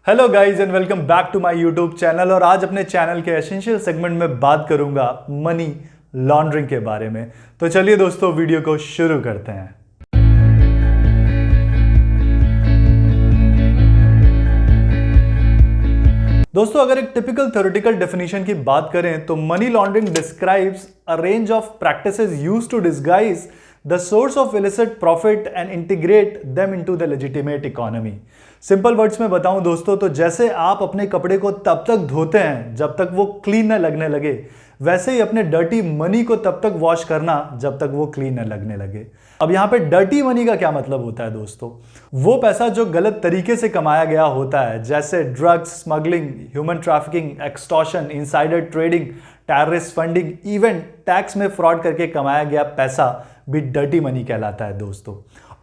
Hello guys and welcome back to my YouTube channel. और आज अपने चैनल के एसेंशियल सेगमेंट में बात करूंगा मनी लॉन्ड्रिंग के बारे में। तो चलिए दोस्तों वीडियो को शुरू करते हैं। दोस्तों अगर एक टिपिकल थ्योरेटिकल डेफिनेशन की बात करें तो money laundering describes a range of practices used to disguise the source of illicit profit and integrate them into the legitimate economy। Simple words में बताऊं दोस्तों तो जैसे आप अपने कपड़े को तब तक धोते हैं जब तक वो क्लीन न लगने लगे, वैसे ही अपने डर्टी मनी को तब तक वॉश करना जब तक वो क्लीन न लगने लगे। अब यहां पे डर्टी मनी का क्या मतलब होता है दोस्तों? वो पैसा जो गलत तरीके से कमाया गया होता है, जैसे drugs smuggling, human trafficking, extortion, insider trading, terrorist funding, even tax में फ्रॉड करके कमाया गया पैसा भी डर्टी मनी कहलाता है दोस्तों।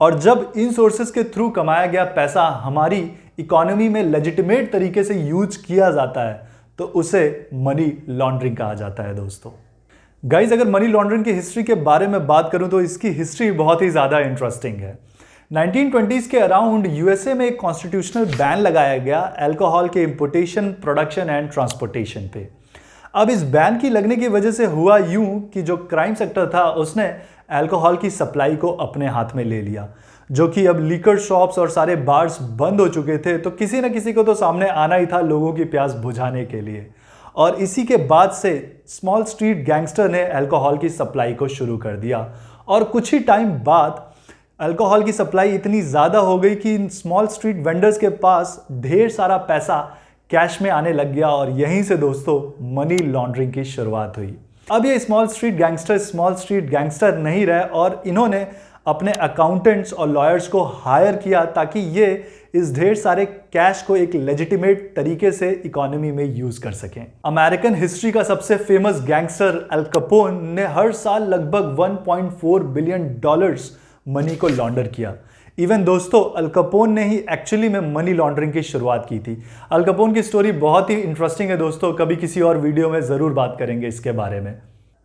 और जब इन सोर्सेस के थ्रू कमाया गया पैसा हमारी इकोनॉमी में लेजिटिमेट तरीके से यूज किया जाता है तो उसे मनी लॉन्ड्रिंग कहा जाता है दोस्तों। गाइज अगर मनी लॉन्ड्रिंग की हिस्ट्री के बारे में बात करूं तो इसकी हिस्ट्री बहुत ही ज़्यादा इंटरेस्टिंग है। 1920s के अराउंड यूएसए में एक कॉन्स्टिट्यूशनल बैन लगाया गया अल्कोहल के इंपोर्टेशन, प्रोडक्शन एंड ट्रांसपोर्टेशन पे। अब इस बैन की लगने की वजह से हुआ यूं कि जो क्राइम सेक्टर था उसने अल्कोहल की सप्लाई को अपने हाथ में ले लिया, जो कि अब लीकर शॉप्स और सारे बार्स बंद हो चुके थे, तो किसी न किसी को तो सामने आना ही था लोगों की प्यास बुझाने के लिए। और इसी के बाद से स्मॉल स्ट्रीट गैंगस्टर ने अल्कोहल की सप्लाई को शुरू कर दिया। और कुछ ही टाइम बाद अल्कोहल की सप्लाई इतनी ज़्यादा हो गई कि इन स्मॉल स्ट्रीट वेंडर्स के पास ढेर सारा पैसा कैश में आने लग गया और यहीं से दोस्तों मनी लॉन्ड्रिंग की शुरुआत हुई। अब ये स्मॉल स्ट्रीट गैंगस्टर नहीं रहे और इन्होंने अपने अकाउंटेंट्स और लॉयर्स को हायर किया ताकि ये इस ढेर सारे कैश को एक लेजिटिमेट तरीके से इकोनॉमी में यूज कर सकें। अमेरिकन हिस्ट्री का सबसे फेमस गैंगस्टर अल कैपोन ने हर साल लगभग 1.4 बिलियन डॉलर्स मनी को लॉन्डर किया। इवन दोस्तों अल कैपोन ने ही एक्चुअली में मनी लॉन्ड्रिंग की शुरुआत की थी। अल कैपोन की स्टोरी बहुत ही इंटरेस्टिंग है दोस्तों, कभी किसी और वीडियो में ज़रूर बात करेंगे इसके बारे में।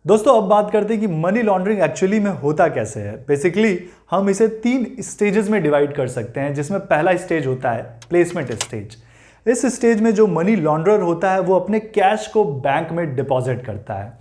दोस्तों अब बात करते हैं कि मनी लॉन्ड्रिंग एक्चुअली में होता कैसे है। बेसिकली हम इसे 3 स्टेजेस में डिवाइड कर सकते हैं, जिसमें पहला स्टेज होता है प्लेसमेंट स्टेज। इस स्टेज में जो मनी लॉन्ड्रर होता है वो अपने कैश को बैंक में डिपॉजिट करता है।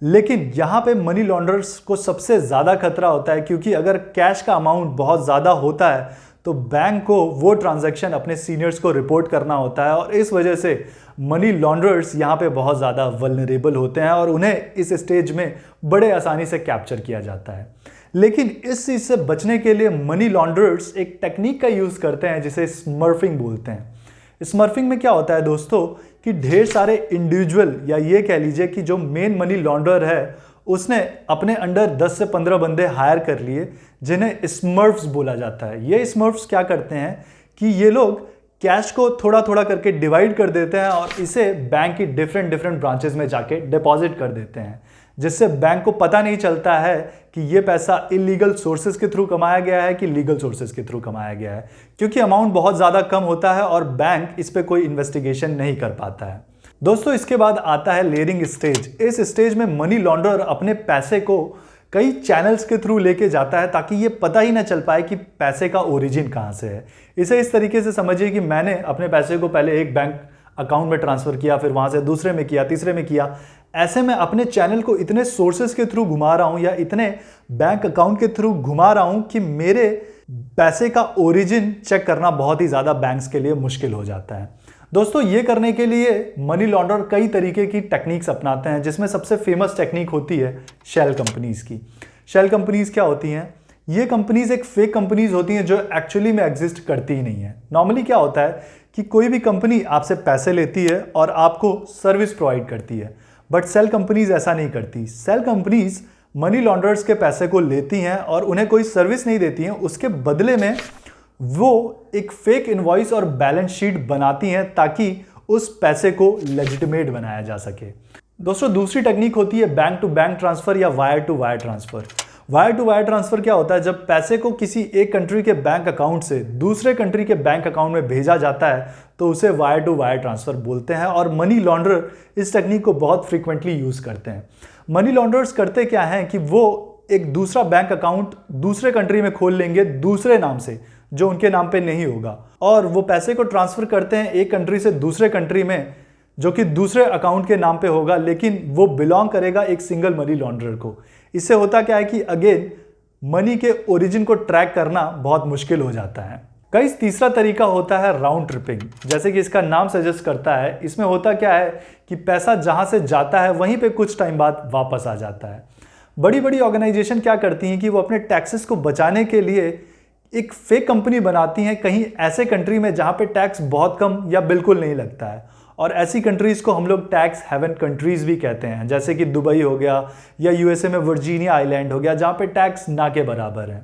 लेकिन यहाँ पे मनी लॉन्ड्रर्स को सबसे ज़्यादा खतरा होता है, क्योंकि अगर कैश का अमाउंट बहुत ज़्यादा होता है तो बैंक को वो ट्रांजैक्शन अपने सीनियर्स को रिपोर्ट करना होता है और इस वजह से मनी लॉन्ड्रर्स यहाँ पे बहुत ज़्यादा वल्नरेबल होते हैं और उन्हें इस स्टेज में बड़े आसानी से कैप्चर किया जाता है। लेकिन इस चीज़ से बचने के लिए मनी लॉन्ड्रर्स एक टेक्निक का यूज़ करते हैं जिसे स्मर्फिंग बोलते हैं। स्मर्फिंग में क्या होता है दोस्तों कि ढेर सारे इंडिविजुअल या ये कह लीजिए कि जो मेन मनी लॉन्ड्रर है उसने अपने अंडर 10 से 15 बंदे हायर कर लिए जिन्हें स्मर्फ्स बोला जाता है। ये स्मर्फ्स क्या करते हैं कि ये लोग कैश को थोड़ा थोड़ा करके डिवाइड कर देते हैं और इसे बैंक की डिफरेंट ब्रांचेस में जाके डिपॉजिट कर देते हैं, जिससे बैंक को पता नहीं चलता है कि ये पैसा इलीगल सोर्सेज के थ्रू कमाया गया है कि लीगल सोर्सेज के थ्रू कमाया गया है, क्योंकि अमाउंट बहुत ज़्यादा कम होता है और बैंक इस पर कोई इन्वेस्टिगेशन नहीं कर पाता है। दोस्तों इसके बाद आता है लेयरिंग स्टेज। इस स्टेज में मनी लॉन्ड्रर अपने पैसे को कई चैनल्स के थ्रू लेके जाता है ताकि ये पता ही ना चल पाए कि पैसे का ओरिजिन कहाँ से है। इसे इस तरीके से समझिए कि मैंने अपने पैसे को पहले एक बैंक अकाउंट में ट्रांसफ़र किया, फिर वहाँ से दूसरे में किया, तीसरे में किया। ऐसे में अपने चैनल को इतने सोर्सेज के थ्रू घुमा रहा हूँ या इतने बैंक अकाउंट के थ्रू घुमा रहा हूँ कि मेरे पैसे का ओरिजिन चेक करना बहुत ही ज़्यादा बैंक्स के लिए मुश्किल हो जाता है। दोस्तों ये करने के लिए मनी लॉन्ड्रर कई तरीके की टेक्निक्स अपनाते हैं, जिसमें सबसे फेमस टेक्निक होती है शेल कंपनीज की। शेल कंपनीज क्या होती हैं? ये कंपनीज एक फेक कंपनीज होती हैं जो एक्चुअली में एग्जिस्ट करती ही नहीं है। नॉर्मली क्या होता है कि कोई भी कंपनी आपसे पैसे लेती है और आपको सर्विस प्रोवाइड करती है, बट सेल कंपनीज ऐसा नहीं करती। सेल कंपनीज मनी लॉन्ड्रर्स के पैसे को लेती हैं और उन्हें कोई सर्विस नहीं देती हैं, उसके बदले में वो एक फेक इनवॉइस और बैलेंस शीट बनाती हैं ताकि उस पैसे को लेजिटिमेट बनाया जा सके। दोस्तों दूसरी टेक्निक होती है बैंक टू बैंक ट्रांसफर या wire to wire transfer. Wire to wire transfer क्या होता है? जब पैसे को किसी एक कंट्री के बैंक अकाउंट से दूसरे कंट्री के बैंक अकाउंट में भेजा जाता है तो उसे वायर टू वायर ट्रांसफर बोलते हैं और मनी लॉन्ड्रर इस टेक्निक को बहुत फ्रीक्वेंटली यूज करते हैं। मनी लॉन्ड्रर्स करते क्या हैं कि वो एक दूसरा बैंक अकाउंट दूसरे कंट्री में खोल लेंगे दूसरे नाम से, जो उनके नाम पे नहीं होगा, और वो पैसे को ट्रांसफर करते हैं एक कंट्री से दूसरे कंट्री में जो कि दूसरे अकाउंट के नाम पे होगा, लेकिन वो बिलोंग करेगा एक सिंगल मनी लॉन्ड्रर को। इससे होता क्या है कि अगेन मनी के ओरिजिन को ट्रैक करना बहुत मुश्किल हो जाता है। गाइस, तीसरा तरीका होता है राउंड ट्रिपिंग। जैसे कि इसका नाम सजेस्ट करता है, इसमें होता क्या है कि पैसा जहां से जाता है वहीं पे कुछ टाइम बाद वापस आ जाता है। बड़ी बड़ी ऑर्गेनाइजेशन क्या करती हैं कि वो अपने टैक्सेस को बचाने के लिए एक फेक कंपनी बनाती हैं कहीं ऐसे कंट्री में जहां पे टैक्स बहुत कम या बिल्कुल नहीं लगता है, और ऐसी कंट्रीज को हम लोग टैक्स हेवन कंट्रीज भी कहते हैं, जैसे कि दुबई हो गया या यूएसए में वर्जीनिया आइलैंड हो गया, जहां पे टैक्स ना के बराबर है।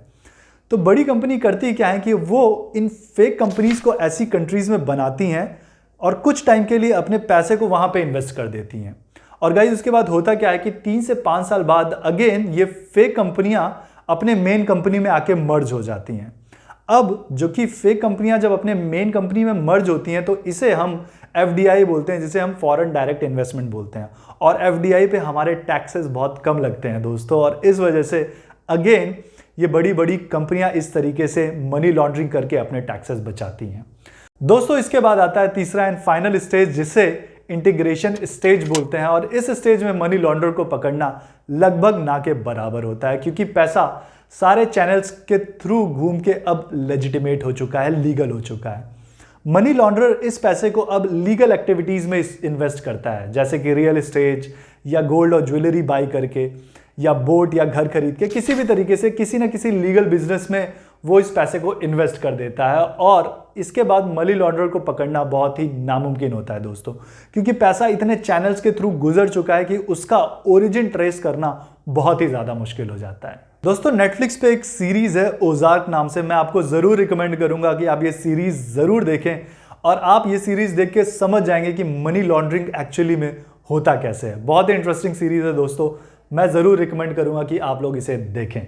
तो बड़ी कंपनी करती क्या है कि वो इन फेक कंपनीज को ऐसी कंट्रीज में बनाती हैं और कुछ टाइम के लिए अपने पैसे को वहां पे इन्वेस्ट कर देती हैं। और गाइस, उसके बाद होता क्या है कि 3 से 5 साल बाद अगेन ये फेक कंपनियां अपने मेन कंपनी में आके मर्ज हो जाती हैं। अब जो कि फेक कंपनियां जब अपने मेन कंपनी में मर्ज होती हैं तो इसे हम FDI बोलते हैं, जिसे हम फॉरेन डायरेक्ट इन्वेस्टमेंट बोलते हैं, और FDI पे हमारे टैक्सेस बहुत कम लगते हैं दोस्तों, और इस वजह से अगेन ये बड़ी बड़ी कंपनियां इस तरीके से मनी लॉन्ड्रिंग करके अपने टैक्सेस बचाती हैं। दोस्तों, इसके बाद आता है तीसरा एंड फाइनल स्टेज, जिसे इंटीग्रेशन स्टेज बोलते हैं, और इस स्टेज में मनी लॉन्ड्रर को पकड़ना लगभग ना के बराबर होता है, क्योंकि पैसा सारे चैनल्स के थ्रू घूम के अब लेजिटिमेट हो चुका है, लीगल हो चुका है। मनी लॉन्ड्रर इस पैसे को अब लीगल एक्टिविटीज में इन्वेस्ट करता है, जैसे कि रियल एस्टेट या गोल्ड और ज्वेलरी बाई करके या बोट या घर खरीद के, किसी भी तरीके से किसी ना किसी लीगल बिजनेस में वो इस पैसे को इन्वेस्ट कर देता है, और इसके बाद मनी लॉन्ड्रर को पकड़ना बहुत ही नामुमकिन होता है दोस्तों, क्योंकि पैसा इतने चैनल्स के थ्रू गुजर चुका है कि उसका ओरिजिन ट्रेस करना बहुत ही ज्यादा मुश्किल हो जाता है। दोस्तों, नेटफ्लिक्स पे एक सीरीज है ओजार्क नाम से, मैं आपको जरूर रिकमेंड करूंगा कि आप ये सीरीज जरूर देखें, और आप ये सीरीज देख के समझ जाएंगे कि मनी लॉन्ड्रिंग एक्चुअली में होता कैसे है। बहुत ही इंटरेस्टिंग सीरीज है दोस्तों, मैं जरूर रिकमेंड करूंगा कि आप लोग इसे देखें।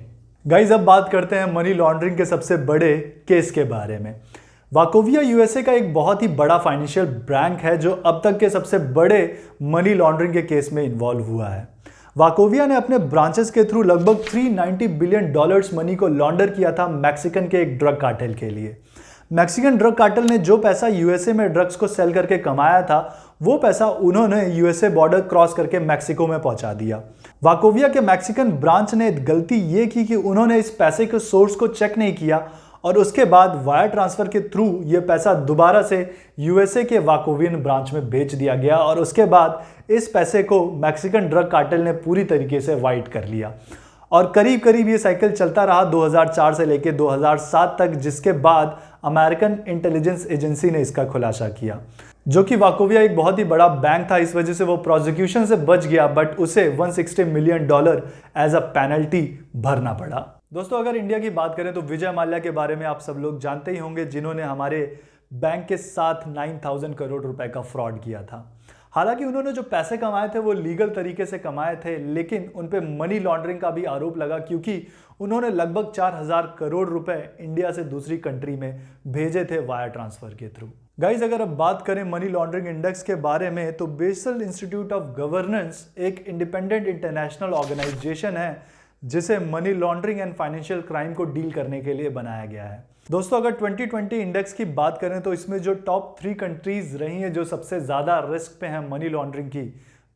गाइज, अब बात करते हैं मनी लॉन्ड्रिंग के सबसे बड़े केस के बारे में। वाकोविया यूएसए का एक बहुत ही बड़ा फाइनेंशियल बैंक है जो अब तक के सबसे बड़े मनी लॉन्ड्रिंग के केस में इन्वॉल्व हुआ है। वाकोविया ने अपने ब्रांचेस के थ्रू लगभग $390 बिलियन मनी को लॉन्डर किया था मैक्सिकन के एक ड्रग कार्टेल के लिए। मैक्सिकन ड्रग कार्टेल ने जो पैसा यूएसए में ड्रग्स को सेल करके कमाया था, वो पैसा उन्होंने यूएसए बॉर्डर क्रॉस करके मैक्सिको में पहुंचा दिया। वाकोविया के मैक्सिकन ब्रांच ने गलती ये की कि उन्होंने इस पैसे के सोर्स को चेक नहीं किया, और उसके बाद वायर ट्रांसफर के थ्रू ये पैसा दोबारा से यूएसए के वाकोवियन ब्रांच में बेच दिया गया, और उसके बाद इस पैसे को मैक्सिकन ड्रग कार्टेल ने पूरी तरीके से वाइट कर लिया, और करीब करीब ये साइकिल चलता रहा 2004 से लेकर 2007 तक, जिसके बाद अमेरिकन इंटेलिजेंस एजेंसी ने इसका खुलासा किया। जो कि वाकोविया एक बहुत ही बड़ा बैंक था, इस वजह से वो प्रोसिक्यूशन से बच गया, बट उसे $160 मिलियन एज अ पेनल्टी भरना पड़ा। दोस्तों, अगर इंडिया की बात करें तो विजय माल्या के बारे में आप सब लोग जानते ही होंगे, जिन्होंने हमारे बैंक के साथ 9,000 करोड़ रुपए का फ्रॉड किया था। हालांकि उन्होंने जो पैसे कमाए थे वो लीगल तरीके से कमाए थे, लेकिन उन पे मनी लॉन्ड्रिंग का भी आरोप लगा, क्योंकि उन्होंने लगभग 4,000 करोड़ रुपए इंडिया से दूसरी कंट्री में भेजे थे वायर ट्रांसफर के थ्रू। गाइज, अगर अब बात करें मनी लॉन्ड्रिंग इंडेक्स के बारे में, तो बेसल इंस्टीट्यूट ऑफ गवर्नेंस एक इंडिपेंडेंट इंटरनेशनल ऑर्गेनाइजेशन है जिसे money laundering and financial crime को डील करने के लिए बनाया गया है। दोस्तों, अगर 2020 इंडेक्स की बात करें तो इसमें जो टॉप 3 कंट्रीज रही हैं जो सबसे ज़्यादा रिस्क पे हैं मनी लॉन्ड्रिंग की,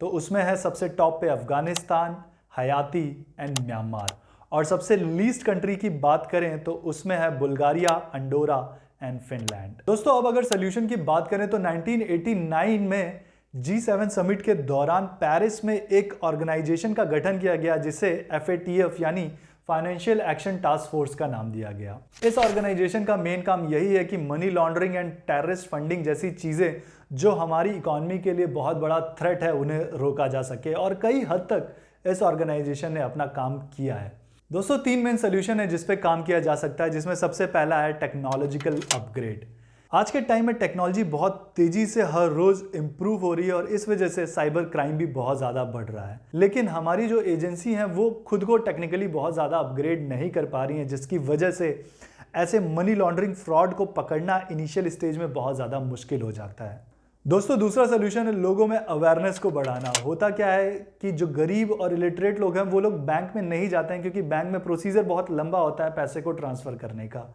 तो उसमें है सबसे टॉप पे अफगानिस्तान, हयाती एंड म्यांमार, और सबसे लीस्ट कंट्री की बात करें तो उसमें है बुल्गारिया, अंडोरा एंड फिनलैंड। दोस्तों, अब अगर सोल्यूशन की बात करें तो 1989 में G7 समिट के दौरान पेरिस में एक ऑर्गेनाइजेशन का गठन किया गया, जिसे FATF यानी फाइनेंशियल एक्शन टास्क फोर्स का नाम दिया गया। इस ऑर्गेनाइजेशन का मेन काम यही है कि money laundering and terrorist funding जैसी चीज़ें जो हमारी इकोनॉमी के लिए बहुत बड़ा थ्रेट है, उन्हें रोका जा सके, और कई हद तक इस ऑर्गेनाइजेशन ने अपना काम किया है। दोस्तों, 3 मेन सोल्यूशन है जिस पे काम किया जा सकता है, जिसमें सबसे पहला है टेक्नोलॉजिकल अपग्रेड। आज के टाइम में टेक्नोलॉजी बहुत तेजी से हर रोज इंप्रूव हो रही है, और इस वजह से साइबर क्राइम भी बहुत ज़्यादा बढ़ रहा है, लेकिन हमारी जो एजेंसी हैं वो खुद को टेक्निकली बहुत ज़्यादा अपग्रेड नहीं कर पा रही हैं, जिसकी वजह से ऐसे मनी लॉन्ड्रिंग फ्रॉड को पकड़ना इनिशियल स्टेज में बहुत ज़्यादा मुश्किल हो जाता है। दोस्तों, दूसरा सोल्यूशन है लोगों में अवेयरनेस को बढ़ाना। होता क्या है कि जो गरीब और इलिटरेट लोग हैं वो लोग बैंक में नहीं जाते हैं, क्योंकि बैंक में प्रोसीजर बहुत लंबा होता है पैसे को ट्रांसफ़र करने का।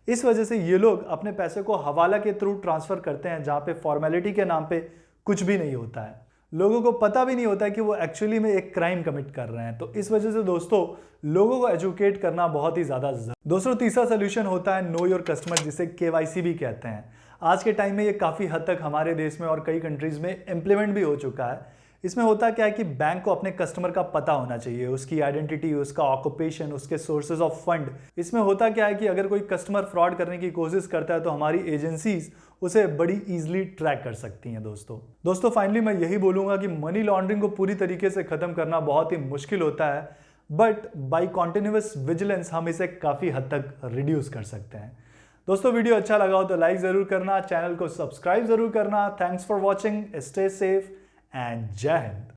इस वजह से ये लोग अपने पैसे को हवाला के थ्रू ट्रांसफर करते हैं, जहां पे फॉर्मेलिटी के नाम पे कुछ भी नहीं होता है। लोगों को पता भी नहीं होता है कि वो एक्चुअली में एक क्राइम कमिट कर रहे हैं। तो इस वजह से दोस्तों लोगों को एजुकेट करना बहुत ही ज्यादा दोस्तों तीसरा सोल्यूशन होता है नो योर कस्टमर, जिसे केवाईसी भी कहते हैं। आज के टाइम में ये काफी हद तक हमारे देश में और कई कंट्रीज में इंप्लीमेंट भी हो चुका है। इसमें होता क्या है कि बैंक को अपने कस्टमर का पता होना चाहिए, उसकी आइडेंटिटी, उसका ऑक्यूपेशन, उसके सोर्सेज ऑफ फंड। इसमें होता क्या है कि अगर कोई कस्टमर फ्रॉड करने की कोशिश करता है तो हमारी एजेंसीज उसे बड़ी इजीली ट्रैक कर सकती हैं। दोस्तों फाइनली मैं यही बोलूंगा कि मनी लॉन्ड्रिंग को पूरी तरीके से खत्म करना बहुत ही मुश्किल होता है, बट बाई कॉन्टिन्यूअस विजिलेंस हम इसे काफी हद तक रिड्यूस कर सकते हैं। दोस्तों वीडियो अच्छा लगा हो तो लाइक जरूर करना, चैनल को सब्सक्राइब जरूर करना। Thanks for watching, stay safe and जय हिंद।